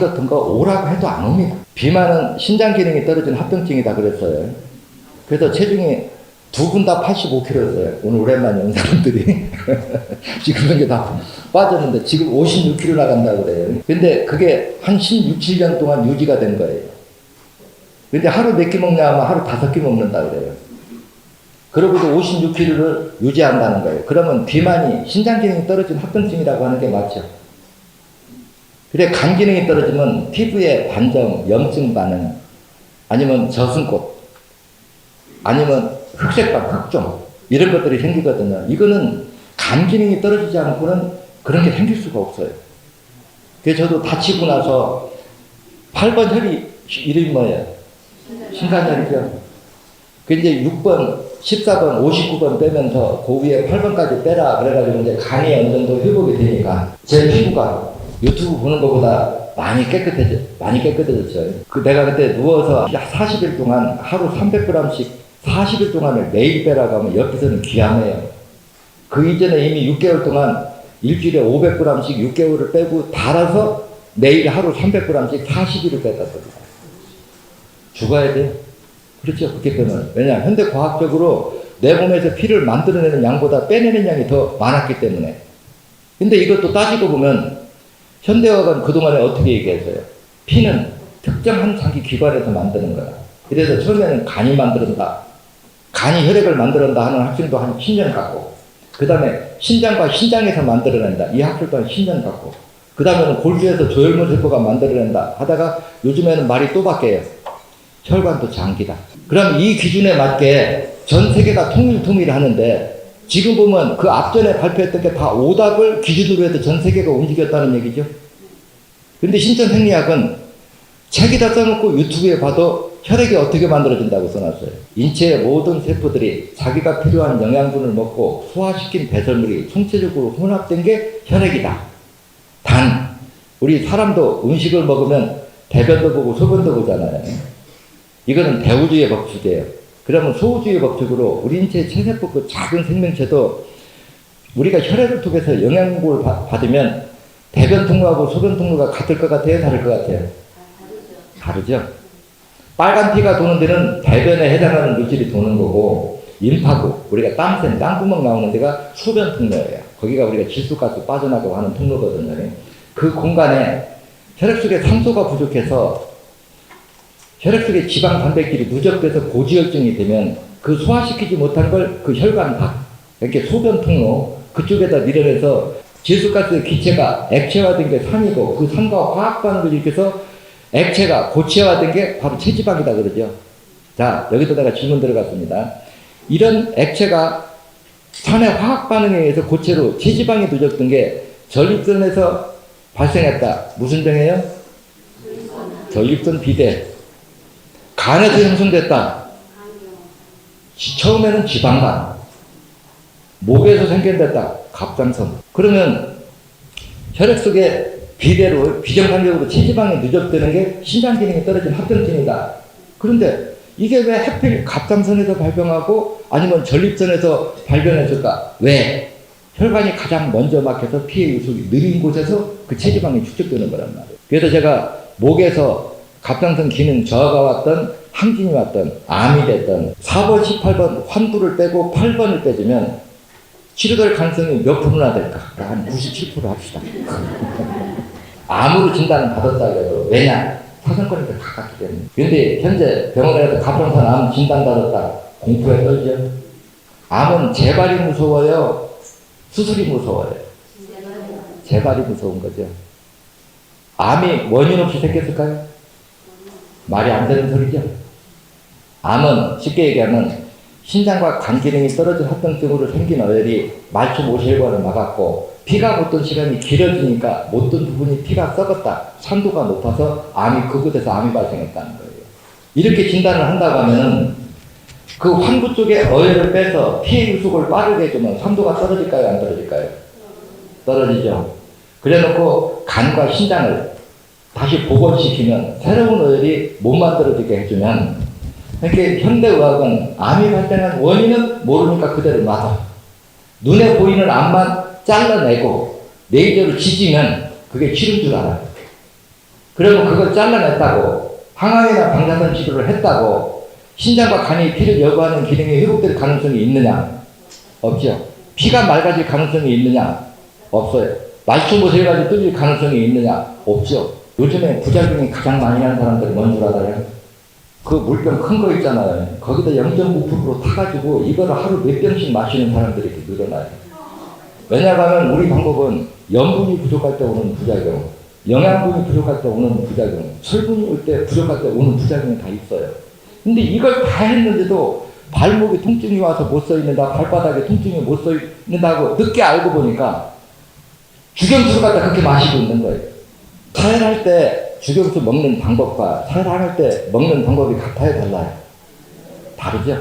같은 거 오라고 해도 안 옵니다. 비만은 신장 기능이 떨어진 합병증이다 그랬어요. 그래서 체중이 두 분 다 85kg였어요. 오늘 오랜만에 온 사람들이. 지금 이게 다 빠졌는데 지금 56kg 나간다고 그래요. 근데 그게 한 16, 7년 동안 유지가 된 거예요. 근데 하루 몇 끼 먹냐 하면 하루 5끼 먹는다 그래요. 그러고도 56kg를 유지한다는 거예요. 그러면 비만이 신장 기능이 떨어진 합병증이라고 하는 게 맞죠. 그래 간 기능이 떨어지면 피부에 반점, 염증 반응, 아니면 저순꽃, 아니면 흑색반, 흑점 이런 것들이 생기거든요. 이거는 간 기능이 떨어지지 않고는 그런 게 생길 수가 없어요. 그래서 저도 다치고 나서 8번 혈이 이름이 뭐예요? 신간혈이죠. 그 이제 6번, 14번, 59번 빼면서 그 위에 8번까지 빼라 그래가지고 이제 간이 어느 정도 회복이 되니까 제 피부가 유튜브 보는 것보다 많이 깨끗해졌죠. 내가 그때 누워서 40일 동안 하루 300g씩 40일 동안을 매일 빼라고 하면 옆에서는 귀하네요. 그 이전에 이미 6개월 동안 일주일에 500g씩 6개월을 빼고 달아서 매일 하루 300g씩 40일을 뺐다 소리다. 죽어야 돼요. 그렇죠. 그렇기 때문에. 왜냐, 현대 과학적으로 내 몸에서 피를 만들어내는 양보다 빼내는 양이 더 많았기 때문에. 근데 이것도 따지고 보면 현대의학은 그동안에 어떻게 얘기했어요? 피는 특정한 자기 기관에서 만드는 거야. 그래서 처음에는 간이 만들었다. 간이 혈액을 만들었다 하는 학생도 한 10년 갖고, 그 다음에 신장과 신장에서 만들어낸다. 이 학술도 한 10년 갖고, 그 다음에는 골수에서 조혈물 세포가 만들어낸다 하다가 요즘에는 말이 또 바뀌어요. 혈관도 장기다. 그럼 이 기준에 맞게 전 세계가 통일하는데 지금 보면 그 앞전에 발표했던 게 다 오답을 기준으로 해서 전 세계가 움직였다는 얘기죠. 근데 신천생리학은 책에다 써놓고 유튜브에 봐도 혈액이 어떻게 만들어진다고 써놨어요. 인체의 모든 세포들이 자기가 필요한 영양분을 먹고 소화시킨 배설물이 총체적으로 혼합된 게 혈액이다. 단, 우리 사람도 음식을 먹으면 대변도 보고 소변도 보잖아요. 이거는 대우주의 법칙이에요. 그러면 소우주의 법칙으로 우리 인체의 체세포 그 작은 생명체도 우리가 혈액을 통해서 영양분을 받으면 대변 통로하고 소변 통로가 같을 것 같아요? 다를 것 같아요? 다르죠. 빨간 피가 도는 데는 대변에 해당하는 물질이 도는 거고, 임파구, 우리가 땀샘, 땀구멍 나오는 데가 소변 통로예요. 거기가 우리가 질소가스 빠져나가고 하는 통로거든요. 그 공간에 혈액 속에 산소가 부족해서 혈액 속에 지방 단백질이 누적돼서 고지혈증이 되면 그 소화시키지 못한 걸 그 혈관 밖, 이렇게 소변 통로 그쪽에다 밀어내서 질소가스의 기체가 액체화된 게 산이고 그 산과 화학 반응을 일으켜서 액체가 고체화된 게 바로 체지방이다 그러죠. 자, 여기서 내가 질문 들어갔습니다. 이런 액체가 산의 화학 반응에 의해서 고체로 체지방이 누적된 게 전립선에서 발생했다. 무슨 병이에요? 전립선 비대. 간에서 형성됐다. 처음에는 지방간. 목에서 생겨났다. 갑상선. 그러면 혈액 속에 비대로 비정상적으로 체지방이 누적되는 게 신장 기능이 떨어진 합병증이다. 그런데 이게 왜 하필 갑상선에서 발병하고 아니면 전립선에서 발병했을까? 왜? 혈관이 가장 먼저 막혀서 피의 유속이 느린 곳에서 그 체지방이 축적되는 거란 말이에요. 그래서 제가 목에서 갑상선 기능 저하가 왔던 항진이 왔던 암이 됐던 4번, 18번 환부를 빼고 8번을 빼주면 치료될 가능성이 몇 프로나 될까? 한 97% 합시다. 암으로 진단을 받았다고 해도 왜냐? 사정권이 더 가깝기 때문에. 그런데 현재 병원에 가서 갑상선 암 진단 받았다. 공포에 떨죠. 암은 재발이 무서워요? 수술이 무서워요? 재발이 무서운 거죠. 암이 원인 없이 생겼을까요? 말이 안 되는 소리죠. 암은 쉽게 얘기하면 신장과 간 기능이 떨어진 합병증으로 생긴 어혈이 말초 모세혈관을 막았고 피가 못 돈 시간이 길어지니까 못 돈 부분이 피가 썩었다. 산도가 높아서 암이 그곳에서 암이 발생했다는 거예요. 이렇게 진단을 한다고 하면 그 환부 쪽에 어혈을 빼서 피의 유속을 빠르게 해주면 산도가 떨어질까요? 안 떨어질까요? 떨어지죠. 그래놓고 간과 신장을 다시 복원시키면 새로운 어혈이 못 만들어지게 해주면 이렇게 현대의학은 암이 발생한 원인은 모르니까 그대로 놔둬. 눈에 보이는 암만 잘라내고 레이저로 지지면 그게 치료인 줄 알아요. 그러면 그걸 잘라냈다고 항암이나 방사선 치료를 했다고 신장과 간이 피를 여부하는 기능이 회복될 가능성이 있느냐? 없죠. 피가 맑아질 가능성이 있느냐? 없어요. 말초 모세가지고 뚫릴 가능성이 있느냐? 없죠. 요즘에 부작용이 가장 많이 하는 사람들이 뭔 줄 알아요? 그 물병 큰 거 있잖아요. 거기다 0.5% 타가지고 이거를 하루 몇 병씩 마시는 사람들이 이렇게 늘어나요. 왜냐하면 우리 방법은 염분이 부족할 때 오는 부작용, 영양분이 부족할 때 오는 부작용, 철분이 올 때 부족할 때 오는 부작용이 다 있어요. 근데 이걸 다 했는데도 발목에 통증이 와서 못 서 있는다, 발바닥에 통증이 못 서 있는다고 늦게 알고 보니까 주겸수를 갖다 그렇게 마시고 있는 거예요. 사혈할 때 주겸수 먹는 방법과 사혈 안 할 때 먹는 방법이 같아요, 달라요? 다르죠.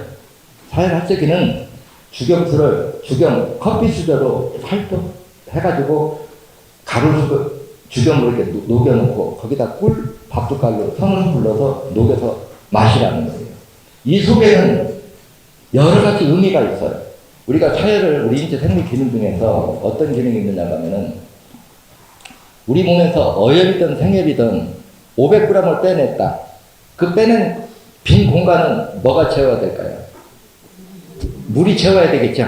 사혈할 적에는 주겸수를 커피 수저로 살짝 해가지고 가루 주겸으로 이렇게 녹여놓고 거기다 꿀 밥숟갈로 선을 불러서 녹여서 마시라는 거예요. 이 속에는 여러 가지 의미가 있어요. 우리가 사혈을 우리 인체 생리 기능 중에서 어떤 기능이 있느냐 하면은 우리 몸에서 어혈이든 생혈이든 500g을 빼냈다. 그 빼낸 빈 공간은 뭐가 채워야 될까요? 물이 채워야 되겠죠.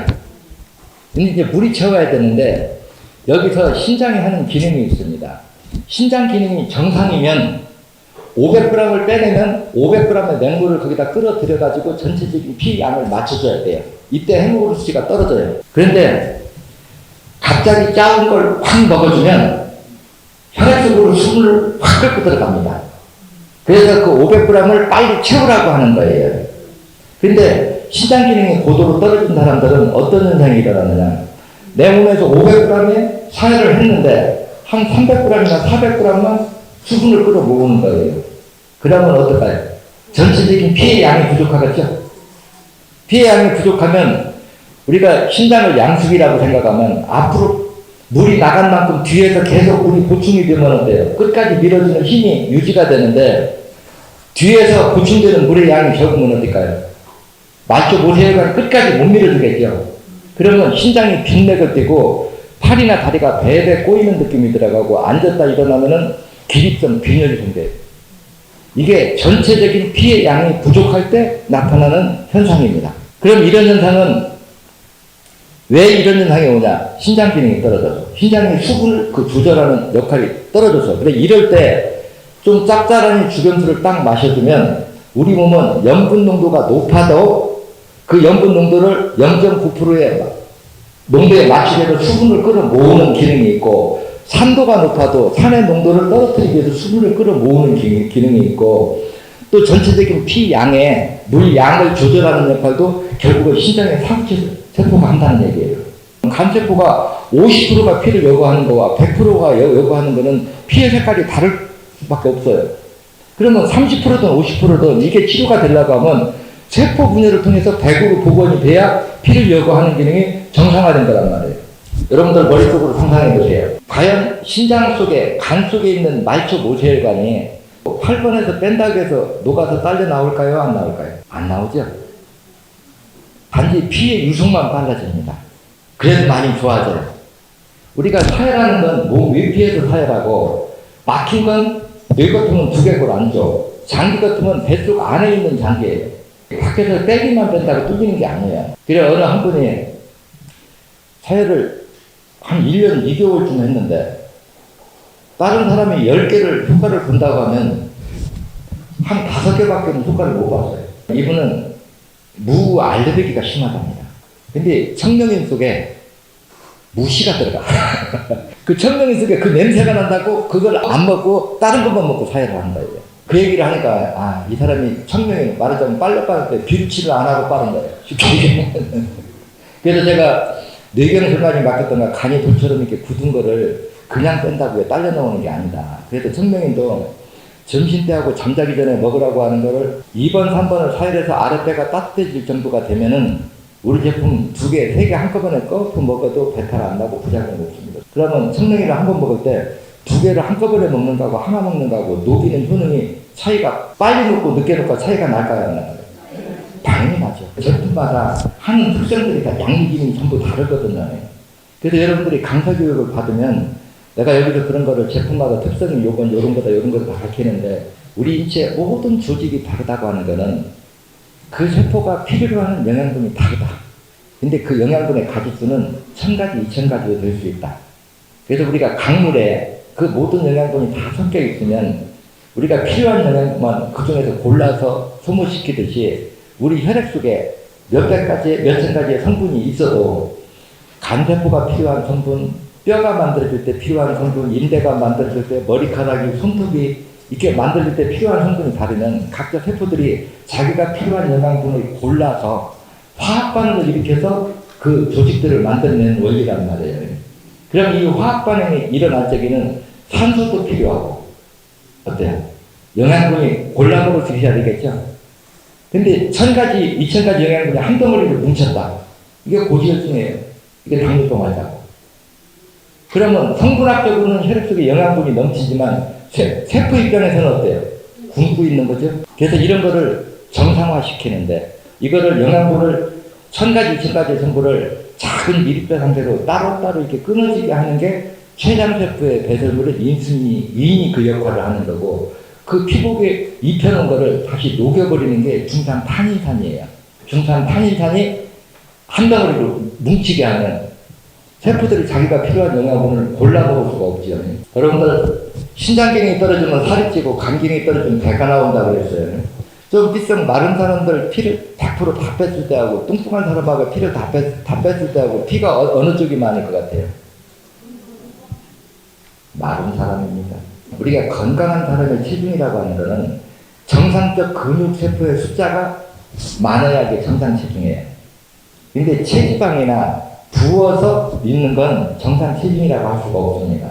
근데 이제 물이 채워야 되는데 여기서 신장이 하는 기능이 있습니다. 신장 기능이 정상이면 500g을 빼내면 500g의 맹물을 거기다 끌어들여 가지고 전체적인 피 양을 맞춰줘야 돼요. 이때 헤모글로빈 수치가 떨어져요. 그런데 갑자기 작은 걸 확 먹어주면 혈액 속으로 숨을 확 끓고 들어갑니다. 그래서 그 500g을 빨리 채우라고 하는 거예요. 근데 신장 기능이 고도로 떨어진 사람들은 어떤 현상이 일어나느냐. 내 몸에서 500g의 사혈을 했는데 한 300g이나 400g만 수분을 끌어 모으는 거예요. 그러면 어떨까요? 전체적인 피의 양이 부족하겠죠? 피의 양이 부족하면 우리가 신장을 양숙이라고 생각하면 앞으로 물이 나간 만큼 뒤에서 계속 물이 보충이 되면 어때요? 끝까지 밀어주는 힘이 유지가 되는데 뒤에서 보충되는 물의 양이 적으면 어떨까요? 말초 모세혈관 끝까지 못 밀어주겠죠? 그러면 신장이 빈맥을 띠고 팔이나 다리가 배에 꼬이는 느낌이 들어가고 앉았다 일어나면은 기립성 빈혈이 생겨요. 이게 전체적인 피의 양이 부족할 때 나타나는 현상입니다. 그럼 이런 현상은 왜 이런 현상이 오냐? 신장 기능이 떨어져서. 신장이 수분을 조절하는 역할이 떨어져서. 그래, 이럴 때 좀 짭짤한 주겸수를 딱 마셔주면 우리 몸은 염분 농도가 높아도 그 염분 농도를 0.9%의 농도에 맞추게 해서 수분을 끌어 모으는 기능이 있고 산도가 높아도 산의 농도를 떨어뜨리기 위해서 수분을 끌어 모으는 기능이 있고 또 전체적인 피 양의 물 양을 조절하는 역할도 결국은 신장의 상체세포가 한다는 얘기예요. 간세포가 50%가 피를 요구하는 거와 100%가 요구하는 거는 피의 색깔이 다를 수밖에 없어요. 그러면 30%든 50%든 이게 치료가 되려고 하면 세포 분열을 통해서 100으로 복원이 돼야 피를 요구하는 기능이 정상화된 거란 말이에요. 여러분들 머릿속으로 상상해 보세요. 과연 신장 속에, 간 속에 있는 말초 모세혈관이 8번에서 뺀다고 해서 녹아서 딸려 나올까요? 안 나올까요? 안 나오죠? 단지 피의 유속만 빨라집니다. 그래서 많이 좋아져요. 우리가 사혈하는 건 몸 위피에서 사혈하고 막힌 건 뇌 같으면 두개골 안 줘. 장기 같으면 뱃속 안에 있는 장기예요. 밖에서 빼기만 뺀다고 뚫리는 게 아니에요. 그래 어느 한 분이 사혈을 한 1년 2개월쯤 했는데 다른 사람이 10개를 효과를 본다고 하면 한 5개밖에 효과를 못 봤어요. 이분은 무 알레르기가 심하답니다. 근데 청명인 속에 무씨가 들어가. 그 청명인 속에 그 냄새가 난다고 그걸 안 먹고 다른 것만 먹고 사혈을 한 거예요. 그 얘기를 하니까 이 사람이 청명인 말하자면 빨래 빠를 때 비루치를 안 하고 빠른 거예요. 쉽게 얘기하면. 그래서 제가 뇌경색관이 막혔던가 간이 돌처럼 이렇게 굳은 거를 그냥 뺀다고요. 딸려 나오는 게 아니다. 그래서 청명인도 점심때하고 잠자기 전에 먹으라고 하는 거를 2번, 3번을 사혈해서 아랫배가 따뜻해질 정도가 되면은 우리 제품 2개, 3개 한꺼번에 꺼서 먹어도 배탈 안 나고 부작용이 없습니다. 그러면 청명이를 한 번 먹을 때 2개를 한꺼번에 먹는 거하고 하나 먹는 거하고 녹이는 효능이 차이가 빨리 먹고 늦게 먹고 차이가 날까요? 안 날까요? 당연히 나죠. 제품마다 하는 특성들이 다 양리 기능이 전부 다르거든요. 그래서 여러분들이 강사 교육을 받으면 내가 여기서 그런 거를 제품마다 특성이 요건 요런 거다 요런 거다 밝히는데 우리 인체 모든 조직이 다르다고 하는 거는 그 세포가 필요로 하는 영양분이 다르다. 근데 그 영양분의 가지수는 1000가지, 2000가지로 될 수 있다. 그래서 우리가 강물에 그 모든 영양분이 다 섞여 있으면 우리가 필요한 영양분만 그 중에서 골라서 소모시키듯이 우리 혈액 속에 몇백 가지, 몇천 가지의 성분이 있어도 간세포가 필요한 성분, 뼈가 만들어질 때 필요한 성분, 인대가 만들어질 때 머리카락이, 손톱이 이렇게 만들어질 때 필요한 성분이 다르면 각자 세포들이 자기가 필요한 영양분을 골라서 화학 반응을 일으켜서 그 조직들을 만들어내는 원리란 말이에요. 그럼 이 화학 반응이 일어날 적에는 산소도 필요하고 어때요? 영양분이 골라 먹을 수 있어야 되겠죠? 근데 1000가지, 2000가지 영양분이 한 덩어리로 뭉쳤다. 이게 고지혈증이에요. 이게 당뇨병 환자고. 그러면 성분학적으로는 혈액 속에 영양분이 넘치지만 세포 입장에서는 어때요? 굶고 있는 거죠. 그래서 이런 거를 정상화시키는데 이거를 영양분을 1000가지, 2000가지 성분을 작은 미립배 상태로 따로따로 이렇게 끊어지게 하는 게 췌장세포의 배설물은 인슐린이 그 역할을 하는 거고 그 피복에 입혀놓은 거를 다시 녹여버리는 게 중산탄인산이에요. 중산탄인산이 한 덩어리로 뭉치게 하면 세포들이 자기가 필요한 영양분을 골라 먹을 수가 없지요. 여러분들 신장 기능이 떨어지면 살이 찌고 간 기능이 떨어지면 배가 나온다고 그랬어요. 좀 비싼 마른 사람들 피를 100% 다 뺐을 때하고 뚱뚱한 사람하고 피를 다 뺐을 때하고 피가 어느 쪽이 많을 것 같아요? 마른 사람입니다. 우리가 건강한 사람의 체중이라고 하는 것은 정상적 근육세포의 숫자가 많아야 이게 정상 체중이에요. 근데 체지방이나 부어서 있는 건 정상 체중이라고 할 수가 없습니다.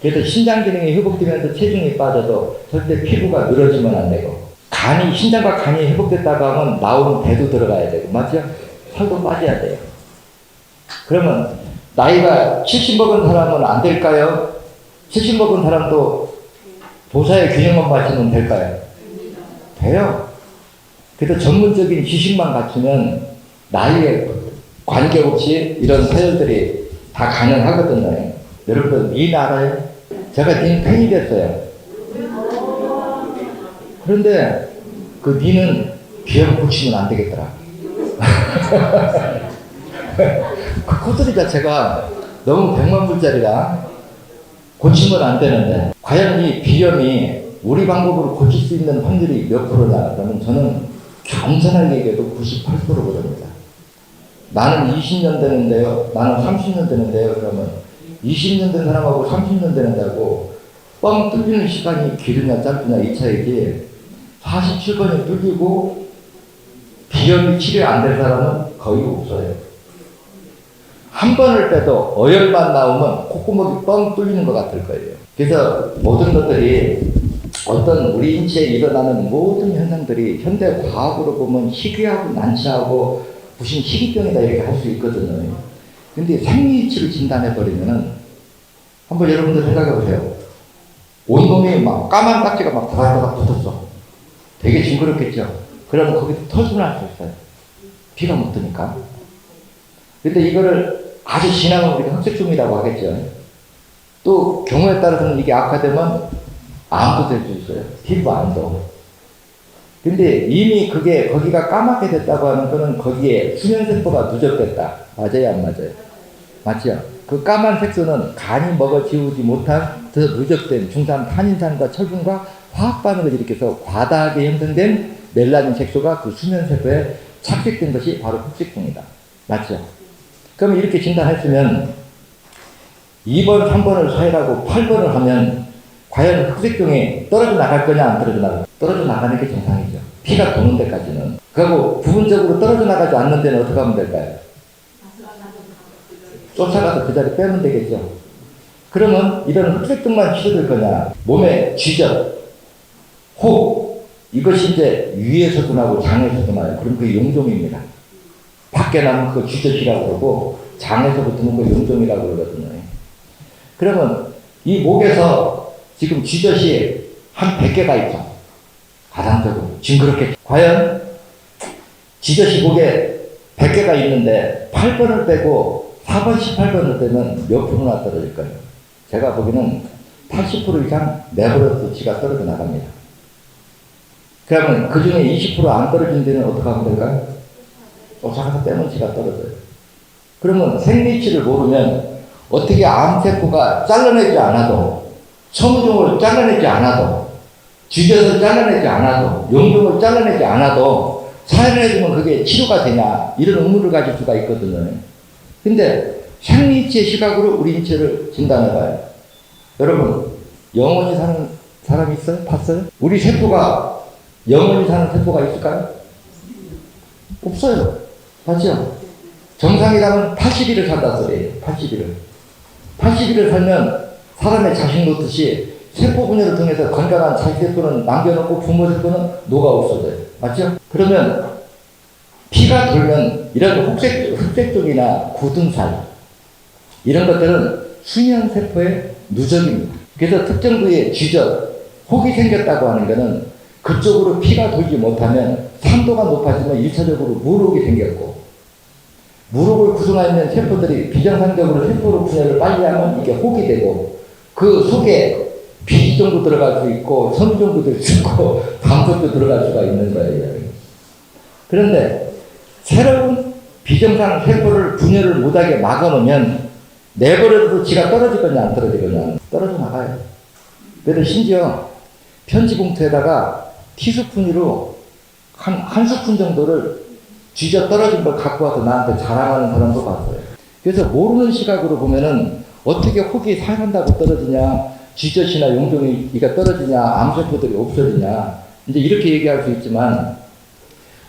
그래서 신장 기능이 회복되면서 체중이 빠져도 절대 피부가 늘어지면 안 되고 신장과 간이 회복됐다고 하면 나오는 배도 들어가야 되고 맞죠? 살도 빠져야 돼요. 그러면 나이가 70 먹은 사람은 안 될까요? 70 먹은 사람도 보사의 균형만 맞추면 될까요? 돼요. 그래서 전문적인 지식만 갖추면 나이에 관계없이 이런 서열들이 다 가능하거든요. 여러분, 닌 알아요? 제가 닌 팬이 됐어요. 그런데 그 니는 비염 고치면 안 되겠더라. 그 코드리 자체가 너무 100만 불짜리라 고치면 안 되는데 과연 이 비염이 우리 방법으로 고칠 수 있는 확률이 몇 프로냐? 그러면 저는 겸손하게 얘기해도 98%거든요. 나는 20년 되는데요. 나는 30년 되는데요. 그러면 20년 된 사람하고 30년 되는다고 뻥 뚫리는 시간이 길으냐 짧으냐 이 차이지 47번이 뚫리고 비염이 치료 안 된 사람은 거의 없어요. 한 번을 빼도 어혈만 나오면 콧구멍이 뻥 뚫리는 것 같을 거예요. 그래서 모든 것들이 어떤 우리 인체에 일어나는 모든 현상들이 현대 과학으로 보면 희귀하고 난치하고 무슨 희귀병이다 이렇게 할 수 있거든요. 근데 생리치를 진단해버리면은 한번 여러분들 생각해 보세요. 온몸이 막 까만 딱지가 막 다다다닥 붙었어. 되게 징그럽겠죠? 그러면 거기서 터널 수 있어요. 피가 못 드니까. 근데 이거를 아주 지나면 우리가 흑색종이라고 하겠죠. 또 경우에 따라서는 이게 악화되면 암도 될 수 있어요. 피부암도. 근데 이미 그게 거기가 까맣게 됐다고 하는 거는 거기에 수면세포가 누적됐다. 맞아요, 안 맞아요? 맞죠? 그 까만 색소는 간이 먹어 지우지 못한 더 누적된 중산 탄인산과 철분과 화학 반응을 일으켜서 과다하게 형성된 멜라닌 색소가 그 수면세포에 착색된 것이 바로 흑색종이다. 맞죠? 그럼 이렇게 진단했으면 2번, 3번을 사회라고 8번을 하면 과연 흑색종이 떨어져 나갈 거냐 안 떨어져 나갈 거냐? 떨어져 나가는 게 정상이죠. 피가 도는 데까지는. 그리고 부분적으로 떨어져 나가지 않는 데는 어떻게 하면 될까요? 쫓아가서 그 자리 빼면 되겠죠. 그러면 이런 흑색종만 치료될 거냐? 몸의 쥐젖, 호흡, 이것이 이제 위에서도 나고 장에서도 나요. 그럼 그게 용종입니다. 밖에 나면 그 쥐젖이라고 그러고 장에서 붙으면 그 용종이라고 그러거든요. 그러면 이 목에서 지금 쥐젖이 한 100개가 있죠. 가상적으로. 징그럽게. 과연 쥐젖이 목에 100개가 있는데 8번을 빼고 4번, 18번을 빼면 몇 프로나 떨어질 거예요? 제가 보기에는 80% 이상 내버려둬 지가 떨어져 나갑니다. 그러면 그 중에 20% 안 떨어진 데는 어떻게 하면 될까요? 쫓아가서 빼면 지가 떨어져요. 그러면 생리치를 모르면 어떻게 암세포가 잘라내지 않아도, 섬유종을 잘라내지 않아도, 쥐젖을 잘라내지 않아도, 용종을 잘라내지 않아도 살해해주면 그게 치료가 되냐, 이런 의문을 가질 수가 있거든요. 근데 생리치의 시각으로 우리 인체를 진단해봐요. 여러분, 영원히 사는 사람이 있어요? 봤어요? 우리 세포가 영원히 사는 세포가 있을까요? 없어요. 맞죠? 정상이라면 80일을 산다 소리예요. 80일을. 80일을 살면 사람의 자식 놓듯이 세포 분열을 통해서 건강한 자식 세포는 남겨놓고 부모 세포는 녹아 없어져요. 맞죠? 그러면 피가 돌면 이런 흑색종이나 굳은 살 이런 것들은 수면 세포의 누적입니다. 그래서 특정 부위에 쥐젖, 혹이 생겼다고 하는 것은 그쪽으로 피가 돌지 못하면 산도가 높아지면 1차적으로 물혹이 생겼고, 물혹을 구성하고 있는 세포들이 비정상적으로 세포로 분열을 빨리 하면 이게 혹이 되고, 그 속에 비지종도 들어갈 수 있고 섬유종도 들 수 있고 담석도 들어갈 수가 있는 거예요. 그런데 새로운 비정상 세포를 분열을 못하게 막아놓으면 내버려둬도 지가 떨어지거냐 안 떨어지거냐, 떨어져 나가요. 그래서 심지어 편지 봉투에다가 티스푼으로 한 스푼 정도를 쥐져 떨어진 걸 갖고 와서 나한테 자랑하는 사람도 봤어요. 그래서 모르는 시각으로 보면은 어떻게 혹이 살간다고 떨어지냐, 쥐젖이나 용종이가 떨어지냐, 암세포들이 없어지냐, 이제 이렇게 얘기할 수 있지만,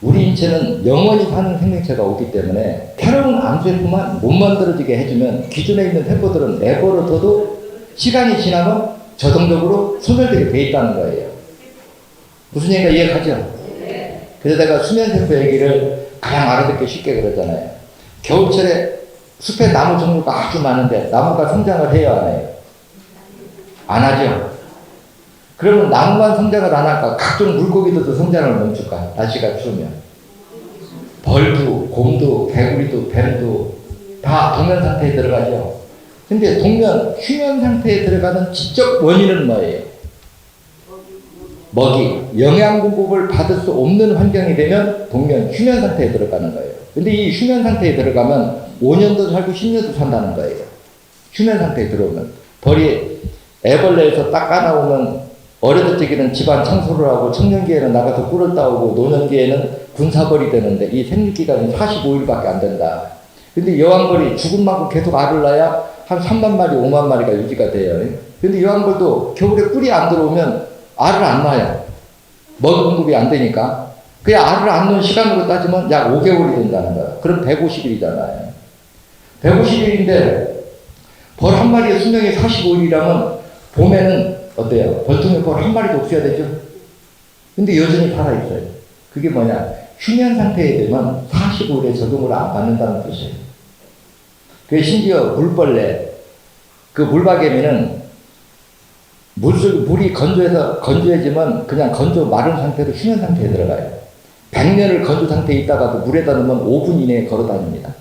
우리 인체는 영원히 사는 생명체가 오기 때문에 새로운 암세포만 못 만들어지게 해주면 기존에 있는 세포들은 내버려둬도 시간이 지나면 저동적으로 소멸되게 돼 있다는 거예요. 무슨 얘기가 이해가죠? 그래서 내가 수면세포 얘기를 가장 알아듣기 쉽게 그러잖아요. 겨울철에 숲에 나무 종류가 아주 많은데 나무가 성장을 해요, 안 해요? 안 하죠? 그러면 나무만 성장을 안 할까? 각종 물고기들도 성장을 멈출까? 날씨가 추우면. 벌도, 곰도, 개구리도, 뱀도 다 동면 상태에 들어가죠. 근데 동면, 휴면 상태에 들어가는 지적 원인은 뭐예요? 먹이, 영양 공급을 받을 수 없는 환경이 되면 동면, 휴면 상태에 들어가는 거예요. 근데 이 휴면 상태에 들어가면 5년도 살고 10년도 산다는 거예요. 휴면 상태에 들어오면. 벌이 애벌레에서 닦아나오면 어렸을 적에는 집안 청소를 하고 청년기에는 나가서 꿀을 따오고 노년기에는 군사벌이 되는데 이 생육기간이 45일밖에 안 된다. 근데 여왕벌이 죽은 만큼 계속 알을 낳아야 한 3만 마리, 5만 마리가 유지가 돼요. 근데 여왕벌도 겨울에 꿀이 안 들어오면 알을 안 낳아요. 먹이 공급이 안 되니까. 그 알을 안 낳는 시간으로 따지면 약 5개월이 된다는 거야. 그럼 150일이잖아요. 150일인데 벌 한 마리의 수명이 45일이라면 봄에는 어때요? 벌통에 벌 한 마리도 없어야 되죠? 근데 여전히 살아있어요. 그게 뭐냐? 휴면 상태에 되면 45일에 적응을 안 받는다는 뜻이에요. 그 심지어 물벌레, 그 물박개미는 물이 건조해지면 그냥 건조 마른 상태로 휴면 상태에 들어가요. 100년을 건조 상태에 있다가도 물에다 넣으면 5분 이내에 걸어 다닙니다.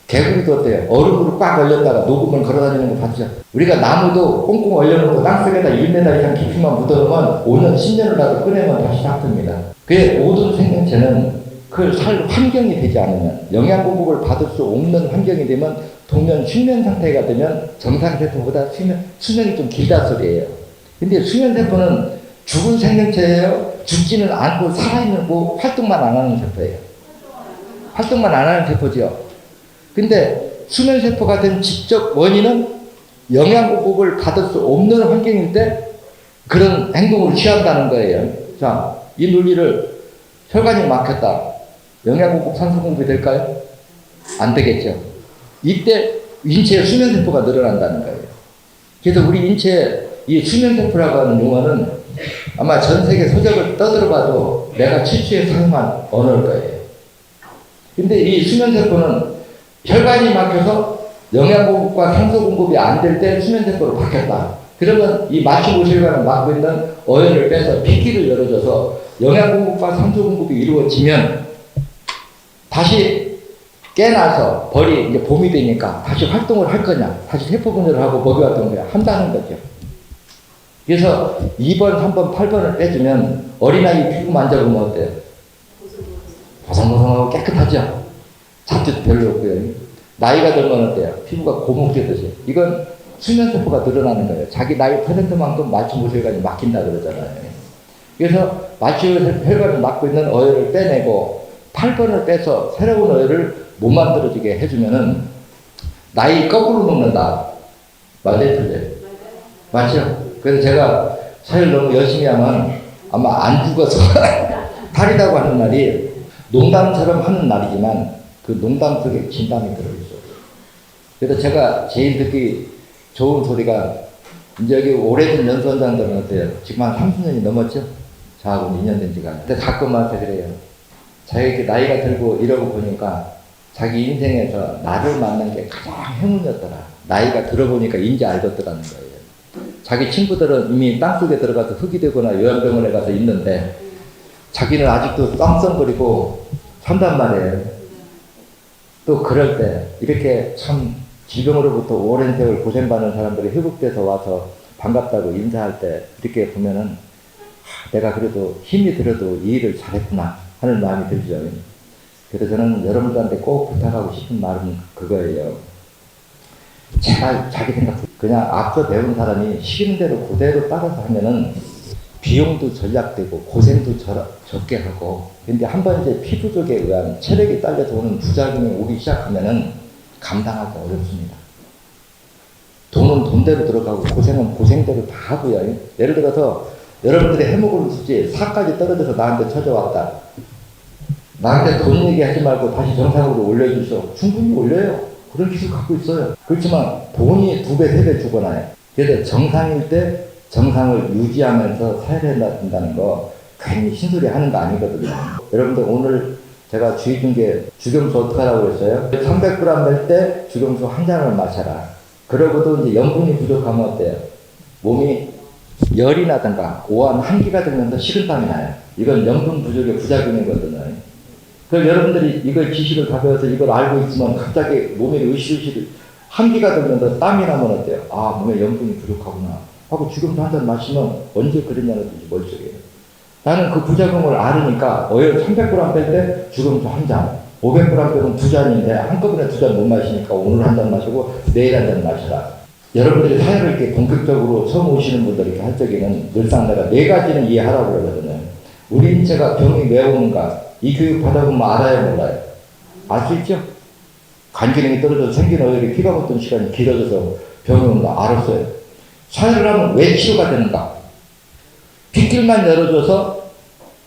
개구리도 어때요? 얼음으로 꽉 얼렸다가 녹으면 걸어다니는 거 봤죠? 우리가 나무도 꽁꽁 얼려놓고 땅속에다 1m 이상 깊이만 묻어놓으면 5년, 10년을 나도 꺼내면 다시 닦습니다. 그게 모든 생명체는 그 살 환경이 되지 않으면, 영양 공급을 받을 수 없는 환경이 되면 동면 수면 상태가 되면 정상세포보다 수명이 좀 길다 소리예요. 근데 수면세포는 죽은 생명체예요. 죽지는 않고 살아있는 거 활동만 안 하는 세포예요. 활동만 안 하는 세포죠. 근데 수면세포가 된 직접 원인은 영양 공급을 받을 수 없는 환경일 때 그런 행동을 취한다는 거예요. 자, 이 논리를 혈관이 막혔다. 영양 공급, 산소 공급이 될까요? 안 되겠죠. 이때 인체의 수면세포가 늘어난다는 거예요. 그래서 우리 인체의 이 수면세포라고 하는 용어는 아마 전 세계 서적을 떠들어봐도 내가 최초에 사용한 언어일 거예요. 근데 이 수면세포는 혈관이 막혀서 영양 공급과 산소 공급이 안 될 때 수면세포로 바뀌었다. 그러면 이 마취모실관을 막고 있는 어연을 빼서 핏기를 열어줘서 영양 공급과 산소 공급이 이루어지면 다시 깨나서 벌이 이제 봄이 되니까 다시 활동을 할 거냐, 다시 세포 분열을 하고 먹이 활동을 한다는 거죠. 그래서 2번, 3번, 8번을 빼주면 어린아이 피부 만져보면 어때요? 보송보송하고 깨끗하죠? 잡티도 별로 없고요. 나이가 들면 어때요? 피부가 고목되듯이. 이건 수면세포가 늘어나는 거예요. 자기 나이 퍼센트만큼 마취모세혈관이 막힌다 그러잖아요. 그래서 마취모세혈관을 막고 있는 어혈을 빼내고 8번을 빼서 새로운 어혈을 못 만들어지게 해주면은 나이 거꾸로 먹는다. 맞아요? 틀려요? 맞죠? 그래서 제가 사회를 너무 열심히 하면 아마 안 죽어서 탈이라고 하는 날이 농담처럼 하는 날이지만 그 농담 속에 진담이 들어있어요. 그래서 제가 제일 듣기 좋은 소리가 이제 여기 오래된 연수원장들은 어때요? 지금 한 30년이 넘었죠? 저하고는 2년 된 지가. 근데 가끔한테 그래요. 자기 나이가 들고 이러고 보니까 자기 인생에서 나를 만난 게 가장 행운이었더라. 나이가 들어보니까 인지 알겠더라는 거예요. 자기 친구들은 이미 땅속에 들어가서 흙이 되거나 요양병원에 가서 있는데 자기는 아직도 떵떵거리고 산단 말이에요. 또 그럴 때 이렇게 참 질병으로부터 오랜 세월 고생받는 사람들이 회복돼서 와서 반갑다고 인사할 때 이렇게 보면은 내가 그래도 힘이 들어도 이 일을 잘했구나 하는 마음이 들죠. 그래서 저는 여러분들한테 꼭 부탁하고 싶은 말은 그거예요. 제가 자기 생각 그냥 앞서 배운 사람이 시키는 대로 그대로 따라서 하면은 비용도 절약되고 고생도 적게 하고, 근데 한번 이제 피부족에 의한 체력이 딸려서 오는 부작용이 오기 시작하면은 감당하기 어렵습니다. 돈은 돈대로 들어가고 고생은 고생대로 다 하고요. 예를 들어서 여러분들이 해먹을 수지 4까지 떨어져서 나한테 찾아왔다. 나한테 돈 얘기하지 말고 다시 정상으로 올려주셔. 충분히 올려요. 그런 기술 갖고 있어요. 그렇지만 돈이 2배, 3배 죽어나요. 그래서 정상일 때 정상을 유지하면서 살아야 된다는 거 괜히 신소리 하는 거 아니거든요. 여러분들 오늘 제가 주의 준 게 죽염수 어떻게 하라고 했어요? 300g 될 때 죽염수 한 잔을 마셔라. 그러고도 이제 염분이 부족하면 어때요? 몸이 열이 나든가 오한 한기가 들면서 식은땀이 나요. 이건 염분 부족의 부작용이거든요. 그럼 여러분들이 이걸 지식을 다 배워서 이걸 알고 있으면 갑자기 몸에 으실으실 한기가 들면서 땀이 나면 어때요? 아, 몸에 염분이 부족하구나 하고 죽음수 한 잔 마시면 언제 그랬냐는 듯이 멀쩡해요. 나는 그 부작용을 알으니까 어혈 300g 뺄 때 죽음수 한 잔, 500g 빼면 2잔인데 한꺼번에 2잔 못 마시니까 오늘 한 잔 마시고 내일 한 잔 마시라. 여러분들이 사회를 이렇게 본격적으로 처음 오시는 분들이 이렇게 할 적에는 늘상 내가 4가지는 이해하라고 그러거든요. 우리 인체가 병이 왜 오는가? 이 교육 받아보면 알아요, 몰라요? 알 수 있죠? 간 기능이 떨어져서 생긴 어혈이 피가 걷던 시간이 길어져서 병이 온다. 알았어요. 사회를 하면 왜 치료가 되는가? 빗길만 열어줘서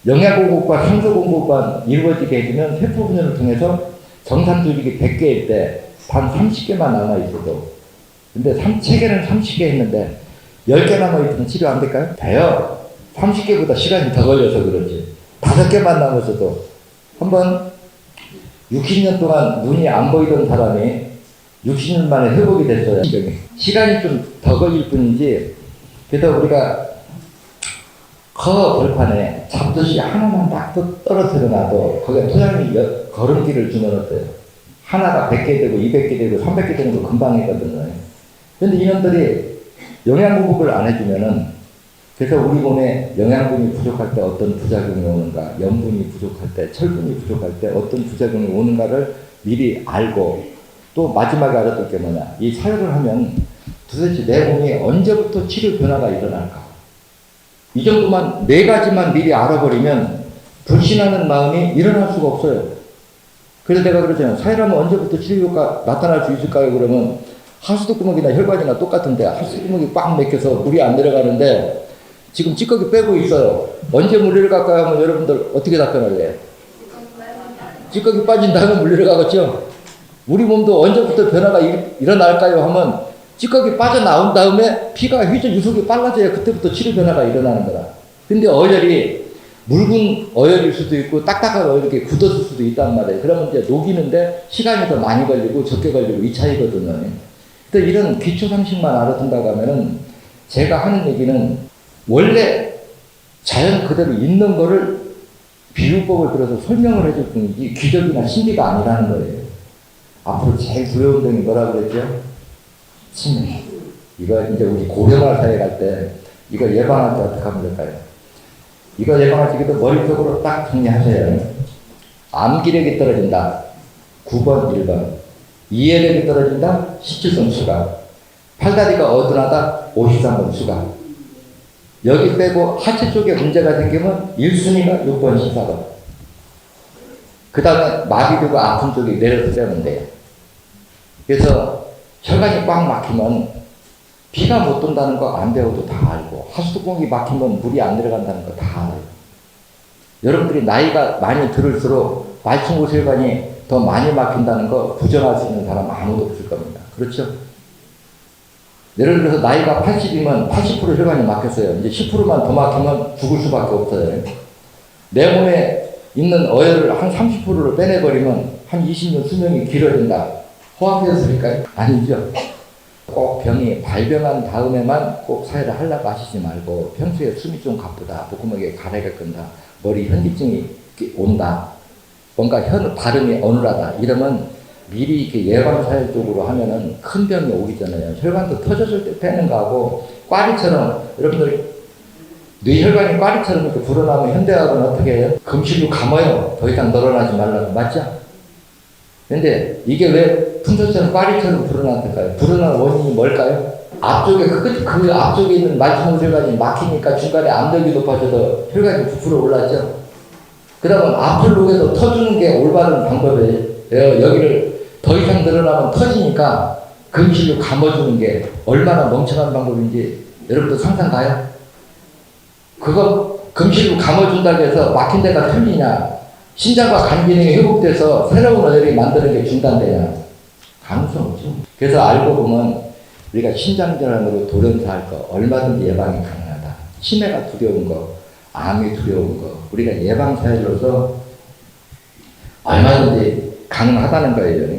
영양 공급과 산소 공급만 이루어지게 해주면 세포 분열을 통해서 정상 조직이 100개일 때 단 30개만 남아있어도, 근데 3개는 30개 했는데 10개 남아있으면 치료 안 될까요? 돼요. 30개보다 시간이 더 걸려서 그런지 5개만 남았어도. 한번 60년 동안 눈이 안 보이던 사람이 60년 만에 회복이 됐어요. 시간이 좀 더 걸릴 뿐이지, 그래도 우리가 벌판에 잡듯이 하나만 딱 떨어뜨려 놔도 거기에 토양이 걸음길을 주면 어때요? 하나가 100개 되고 200개 되고 300개 되는 거 금방이거든요. 근데 이놈들이 영양 공급을 안 해주면은, 그래서 우리 몸에 영양분이 부족할 때 어떤 부작용이 오는가, 염분이 부족할 때, 철분이 부족할 때 어떤 부작용이 오는가를 미리 알고, 또 마지막에 알았던 게 뭐냐, 이 사역을 하면 도대체 내 몸이 언제부터 치료 변화가 일어날까, 이 정도만 4가지만 미리 알아버리면 불신하는 마음이 일어날 수가 없어요. 그래서 내가 그러잖아요. 사회라면 언제부터 치료 효과 나타날 수 있을까요? 그러면 하수도구멍이나 혈관이나 똑같은데 하수도구멍이 꽉 막혀서 물이 안 내려가는데 지금 찌꺼기 빼고 있어요. 언제 물 내려갈까요? 하면 여러분들 어떻게 답변할래요? 찌꺼기 빠진 다음에 물 내려가겠죠? 우리 몸도 언제부터 변화가 일어날까요? 하면 찌꺼기 빠져나온 다음에 피가 유속이 빨라져야 그때부터 치료 변화가 일어나는 거라. 근데 어혈이 묽은 어혈일 수도 있고 딱딱한 어혈이 이렇게 굳었을 수도 있단 말이에요. 그러면 이제 녹이는데 시간이 더 많이 걸리고 적게 걸리고 이 차이거든요. 근데 이런 기초 상식만 알아둔다고 하면은 제가 하는 얘기는 원래 자연 그대로 있는 거를 비유법을 들어서 설명을 해줄 뿐이지 기적이나 신비가 아니라는 거예요. 앞으로 제일 두려운 병이 뭐라고 그랬죠? 치매. 이거 이제 우리 고령화 사회 갈 때 이거 예방할 때 어떻게 하면 될까요? 이거 예방하시기도 머리 쪽으로 딱 정리하세요. 암기력이 떨어진다. 9번, 1번. 이해력이 떨어진다. 17번 추가. 팔다리가 어둔하다. 53번 추가. 여기 빼고 하체 쪽에 문제가 생기면 1순위가 6번, 14번. 그 다음에 마비되고 아픈 쪽이 내려서 빼면 돼요. 그래서 혈관이 꽉 막히면 피가 못 돈다는 거 안 배워도 다 알고, 하수구공이 막히면 물이 안 내려간다는 거 다 알아요. 여러분들이 나이가 많이 들을수록 말충고혈관이 더 많이 막힌다는 거 부정할 수 있는 사람 아무도 없을 겁니다. 그렇죠? 예를 들어서 나이가 80이면 80% 혈관이 막혔어요. 이제 10%만 더 막히면 죽을 수밖에 없어요. 내 몸에 있는 어혈을 한 30%를 빼내버리면 한 20년 수명이 길어진다. 호황되었을까요? 아니죠. 꼭 병이 발병한 다음에만 꼭 사회를 하려고 하시지 말고, 평소에 숨이 좀 가쁘다, 목구멍에 가래가 끈다, 머리 현기증이 온다, 뭔가 발음이 어눌하다 이러면 미리 이렇게 예방사회적으로 하면은 큰 병이 오기 전에요. 혈관도 터졌을 때 빼는 거하고, 꽈리처럼, 여러분들 뇌혈관이 꽈리처럼 이렇게 불어나면 현대학은 어떻게 해요? 금실로 감아요. 더 이상 늘어나지 말라고. 맞죠? 근데 이게 왜 풍선처럼 꽈리처럼 불어났을까요? 불어난 원인이 뭘까요? 앞쪽에 그 앞쪽에 있는 말충혈관이 막히니까 중간에 압력이 높아져서 혈관이 부풀어 올랐죠. 그러면 앞을 녹여서 터주는 게 올바른 방법이에요. 여기를 더 이상 늘어나면 터지니까 금실로 감아주는 게 얼마나 멍청한 방법인지 여러분도 상상 가요? 그거 금실로 감아준다고 해서 막힌 데가 틀리냐? 신장과 간 기능이 회복돼서 새로운 어혈이 만드는 게 중단되냐? 가능성 없죠. 그래서 알고 보면 우리가 신장질환으로 돌연사할 거 얼마든지 예방이 가능하다. 치매가 두려운 거, 암이 두려운 거, 우리가 예방사회로서 얼마든지 가능하다는 거예요.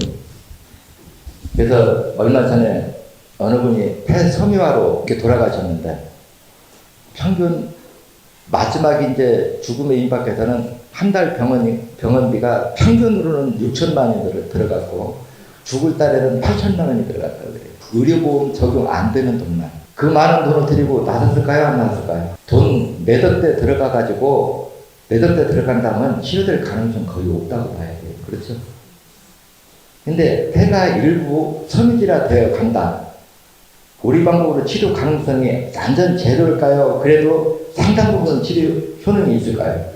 그래서 얼마 전에 어느 분이 폐섬유화로 이렇게 돌아가셨는데, 평균 마지막 이제 죽음에 임박해서는 한 달 병원비가 평균으로는 6천만 원이 들어갔고, 죽을 달에는 8천만 원이 들어갔다고 그래요. 의료보험 적용 안 되는 돈만. 그 많은 돈을 들이고 나섰을까요? 안 나섰을까요? 돈 몇억 대 들어가가지고, 몇억 대 들어간다면 치료될 가능성 거의 없다고 봐야 돼요. 그렇죠? 근데 폐가 일부 섬유질화 되어 간다. 우리 방법으로 치료 가능성이 완전 제로일까요? 그래도 상당 부분 치료 효능이 있을까요?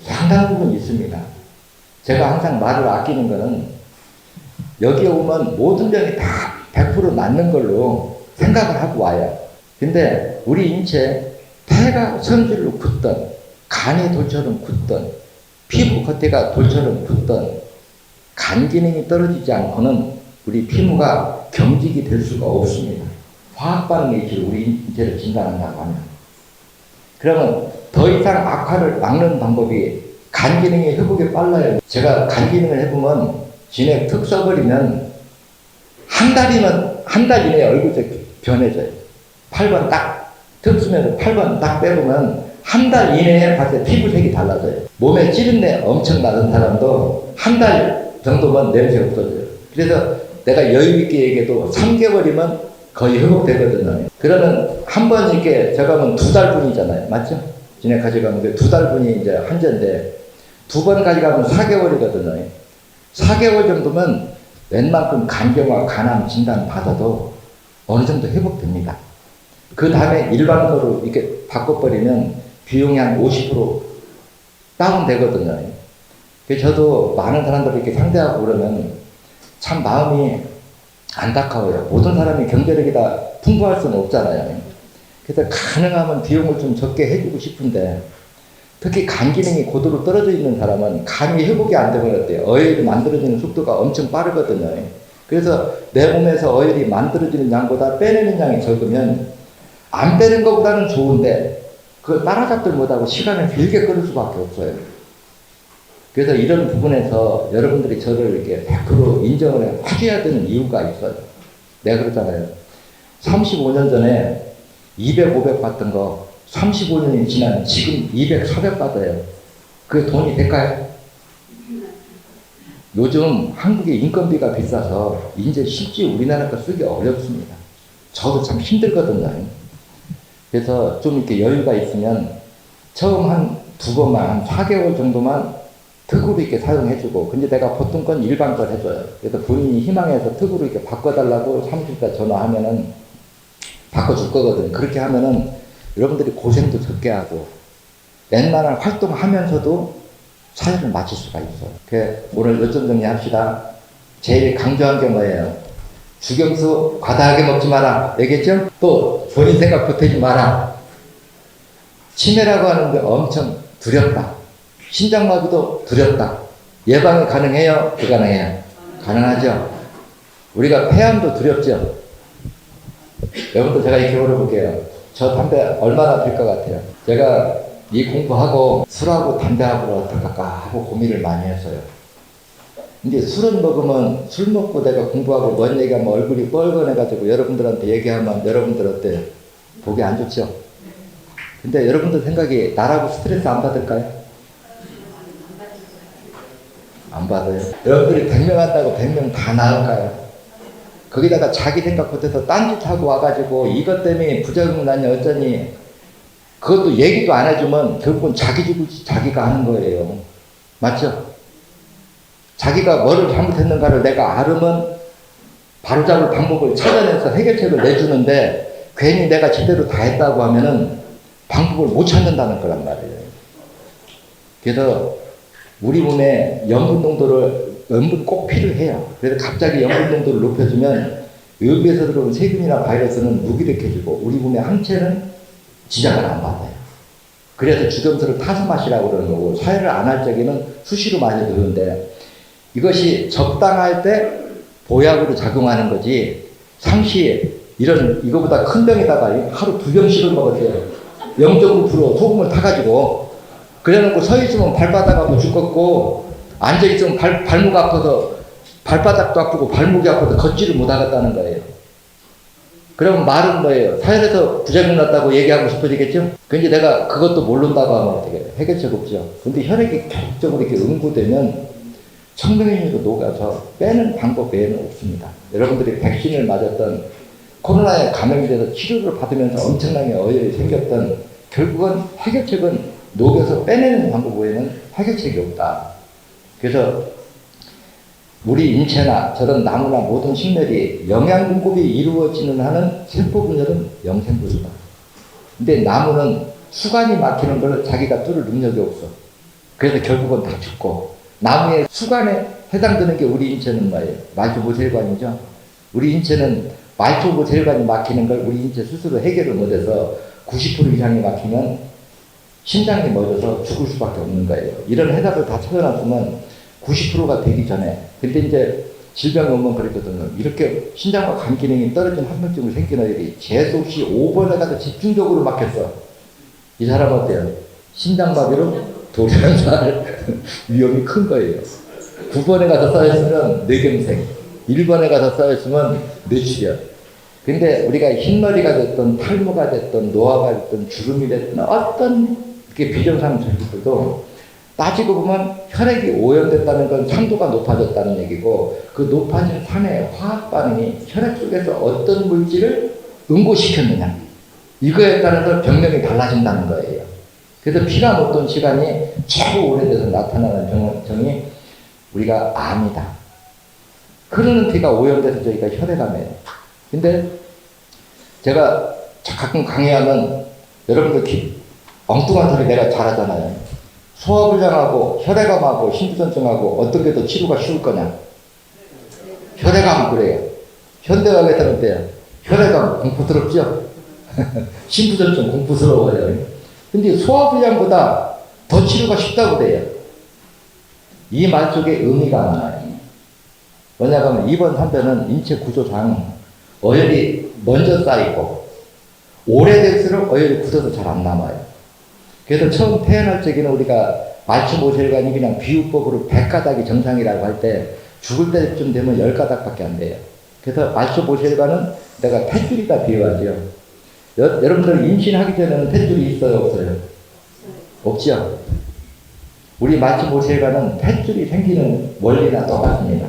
상당 부분 있습니다. 제가 항상 말을 아끼는 거는, 여기에 오면 모든 병이 다 100% 낫는 걸로 생각을 하고 와요. 근데 우리 인체 폐가 섬질로 굳던, 간이 돌처럼 굳던, 피부 겉에가 돌처럼 굳던, 간 기능이 떨어지지 않고는 우리 피부가 경직이 될 수가 없습니다. 화학 반응의 이치로 우리 인체를 진단한다고 하면. 그러면 더 이상 악화를 막는 방법이 간 기능의 회복이 빨라요. 제가 간 기능을 해보면, 진액 턱 써버리면 한 달 이내에 얼굴이 변해져요. 8번 딱 턱 쓰면 8번 딱 빼보면 한 달 이내에 봤을 때 피부색이 달라져요. 몸에 찌른내 엄청 나는 사람도 한 달 정도면 냄새 없어져요. 그래서 내가 여유있게 얘기해도 3개월이면 거의 회복되거든요. 그러면 한 번 이렇게 제가 하면 2달 분이잖아요. 맞죠? 진액 가져가면 2달 분이 이제 한제인데, 2번 가져가면 4개월이거든요. 4개월 정도면 웬만큼 간경화, 간암 진단 받아도 어느 정도 회복됩니다. 그 다음에 일반으로 이렇게 바꿔버리면 비용이 한 50% 다운되거든요. 그래서 저도 많은 사람들을 이렇게 상대하고 그러면 참 마음이 안타까워요. 모든 사람이 경제력이 다 풍부할 수는 없잖아요. 그래서 가능하면 비용을 좀 적게 해주고 싶은데, 특히 간 기능이 고도로 떨어져 있는 사람은 간이 회복이 안 되면 어때요? 어혈이 만들어지는 속도가 엄청 빠르거든요. 그래서 내 몸에서 어혈이 만들어지는 양보다 빼내는 양이 적으면 안 빼는 것보다는 좋은데, 그걸 따라잡들 못하고 시간을 길게 끌을 수밖에 없어요. 그래서 이런 부분에서 여러분들이 저를 이렇게 100% 인정을 해줘야 되는 이유가 있어요. 내가 그러잖아요. 35년 전에 200, 500 받던 거 35년이 지난 지금 200, 400 받아요. 그게 돈이 될까요? 요즘 한국의 인건비가 비싸서 이제 실제 우리나라 거 쓰기 어렵습니다. 저도 참 힘들거든요. 그래서 좀 이렇게 여유가 있으면 처음 한 2번만, 한 4개월 정도만 특으로 이렇게 사용해주고, 근데 내가 보통 건 일반 걸 해줘요. 그래서 본인이 희망해서 특으로 이렇게 바꿔달라고 사무실에 전화하면은 바꿔줄 거거든요. 그렇게 하면은 여러분들이 고생도 적게 하고, 웬만한 활동하면서도 사회를 마칠 수가 있어요. 오늘 요점 정리합시다. 제일 강조한 게 뭐예요? 주경수 과다하게 먹지 마라. 얘기했죠? 또 본인 생각 보태지 마라. 치매라고 하는데 엄청 두렵다. 심장마비도 두렵다. 예방이 가능해요? 불가능해요? 가능하죠? 우리가 폐암도 두렵죠? 여러분들 제가 이렇게 물어볼게요. 저 담배 얼마나 필 것 같아요? 제가 이 공부하고 술하고 담배하고 어떡할까 하고 고민을 많이 했어요. 근데 술은 먹으면 술 먹고 내가 공부하고 뭔 얘기하면 얼굴이 뻘건해가지고 여러분들한테 얘기하면 여러분들 어때요? 보기 안 좋죠? 근데 여러분들 생각이 나라고 스트레스 안 받을까요? 안 받아요. 여러분들이 100명 한다고 100명 다 나을까요? 거기다가 자기 생각 못해서 딴짓하고 와가지고 이것 때문에 부작용 나냐 어쩌니 그것도 얘기도 안 해주면 결국은 자기 죽을지 자기가 하는 거예요. 맞죠? 자기가 뭐를 잘못했는가를 내가 알으면 바로잡을 방법을 찾아내서 해결책을 내주는데 괜히 내가 제대로 다 했다고 하면은 방법을 못 찾는다는 거란 말이에요. 그래서 우리 몸에 염분 꼭 필요해요. 그래서 갑자기 염분 농도를 높여주면 외부에서 들어온 세균이나 바이러스는 무기력해지고 우리 몸의 항체는 지장을 안 받아요. 그래서 주경수를 타서 마시라고 그러는 거고, 사회를 안 할 적에는 수시로 많이 드는데 이것이 적당할 때 보약으로 작용하는 거지, 상시에 이거보다 큰 병에다가 하루 2병씩을 먹었어요. 0.9% 소금을 타가지고 그래놓고 서 있으면 발바닥 아프고 죽겠고, 앉아 있으면 발목 아파서 발바닥도 아프고 발목이 아파서 걷지를 못하겠다는 거예요. 그럼 말은 뭐예요? 사회에서 부작용 났다고 얘기하고 싶어지겠죠? 근데 내가 그것도 모른다고 하면 어떻게 해요? 해결책 없죠. 근데 혈액이 계속적으로 이렇게 응고되면 청명인으로 녹아서 빼는 방법 외에는 없습니다. 여러분들이 백신을 맞았던, 코로나에 감염이 돼서 치료를 받으면서 엄청나게 어혈이 생겼던, 결국은 해결책은 녹여서 빼내는 방법 외에는 해결책이 없다. 그래서 우리 인체나 저런 나무나 모든 식물이 영양 공급이 이루어지는 하는 세포 분열은 영생분이다. 근데 나무는 수관이 막히는 걸 자기가 뚫을 능력이 없어. 그래서 결국은 다 죽고, 나무의 수관에 해당되는 게 우리 인체는 뭐예요? 말초보혈관이죠. 우리 인체는 말초보혈관이 막히는 걸 우리 인체 스스로 해결을 못해서 90% 이상이 막히면 심장이 멎어서 죽을 수밖에 없는 거예요. 이런 해답을 다 찾아놨으면 90%가 되기 전에, 근데 이제 질병이 오면 그랬거든요. 이렇게 신장과 간 기능이 떨어진 합병증이 생기는 애들이 재수 없이 5번에 가서 집중적으로 막혔어. 이 사람 어때요? 심장마비로 돌연사할 위험이 큰 거예요. 9번에 가서 쌓였으면 뇌경색, 1번에 가서 쌓였으면 뇌출혈. 근데 우리가 흰머리가 됐든 탈모가 됐든 노화가 됐든 주름이 됐든 어떤 비정상 증상들도 따지고 보면 혈액이 오염됐다는 건 산도가 높아졌다는 얘기고, 그 높아진 산의 화학 반응이 혈액 속에서 어떤 물질을 응고시켰느냐, 이거에 따라서 병명이 달라진다는 거예요. 그래서 피가 못 돈 시간이 최고 오래돼서 나타나는 병이 우리가 암이다. 흐르는 피가 오염돼서 저희가 혈액암이에요. 근데 제가 가끔 강의하면 여러분들 엉뚱한 소리 내가 잘하잖아요. 소화불량하고 혈액암하고 심부전증하고 어떤 게 더 치료가 쉬울 거냐? 혈액암 그래요. 현대의학에서는 어때요? 혈액암 공포스럽죠? 심부전증 공포스러워요. 근데 소화불량보다 더 치료가 쉽다고 그래요. 이 말 속에 의미가 많아요. 뭐냐면 2번, 3번은 인체 구조상 어혈이 먼저 쌓이고 오래될수록 어혈이 굳어서 잘 안 남아요. 그래서 처음 태어날 적에는 우리가 말초모혈관이 그냥 비유법으로 100가닥이 정상이라고 할 때 죽을 때쯤 되면 10가닥밖에 안 돼요. 그래서 말초모혈관은 내가 탯줄이다 비유하죠. 여러분들 임신하기 전에는 탯줄이 있어요, 없어요? 없죠? 우리 마취 모세혈관은 탯줄이 생기는 원리나 똑같습니다.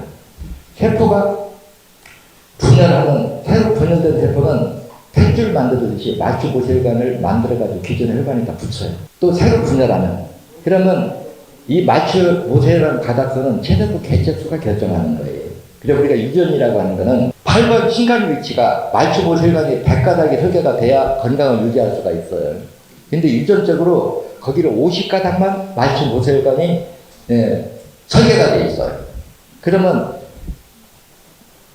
세포가 분열하는, 새로 분열된 세포는 탯줄 만들듯이 마취 모세혈관을 만들어가지고 기존의 혈관에다 붙여요. 또 새로 분열하면. 그러면 이 마취 모세혈관 가닥수는 체세포 개체수가 결정하는 거예요. 그래서 우리가 유전이라고 하는 거는 8번 신간 위치가 마취 모세혈관이 100가닥이 설계가 돼야 건강을 유지할 수가 있어요. 근데 유전적으로 거기를 50가닥만 마취 모세혈관이 설계가 돼 있어요. 그러면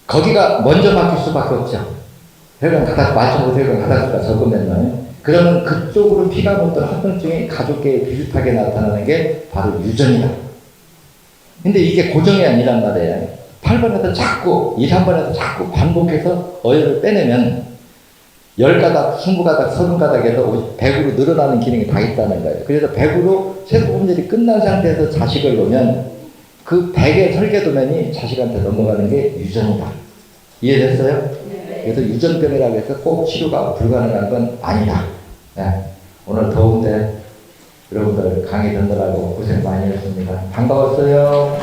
거기가 먼저 막힐 수밖에 없죠. 혈관 가닥, 마취 모세혈관 가닥수가 적으면요. 그러면 그쪽으로 피가 묻던 합병증이 가족계에 비슷하게 나타나는 게 바로 유전이다. 근데 이게 고정이 아니란 말이에요. 8번에서 자꾸, 1, 3번에서 자꾸 반복해서 어혈을 빼내면 10가닥, 20가닥, 30가닥에서 100으로 늘어나는 기능이 다 있다는 거예요. 그래서 100으로 세포 분열이 끝난 상태에서 자식을 놓으면 그 100의 설계도면이 자식한테 넘어가는 게 유전이다. 이해됐어요? 그래서 유전병이라고 해서 꼭 치료가 불가능한 건 아니다. 네. 오늘 더운데 여러분들 강의 듣느라고 고생 많이 했습니다. 반가웠어요.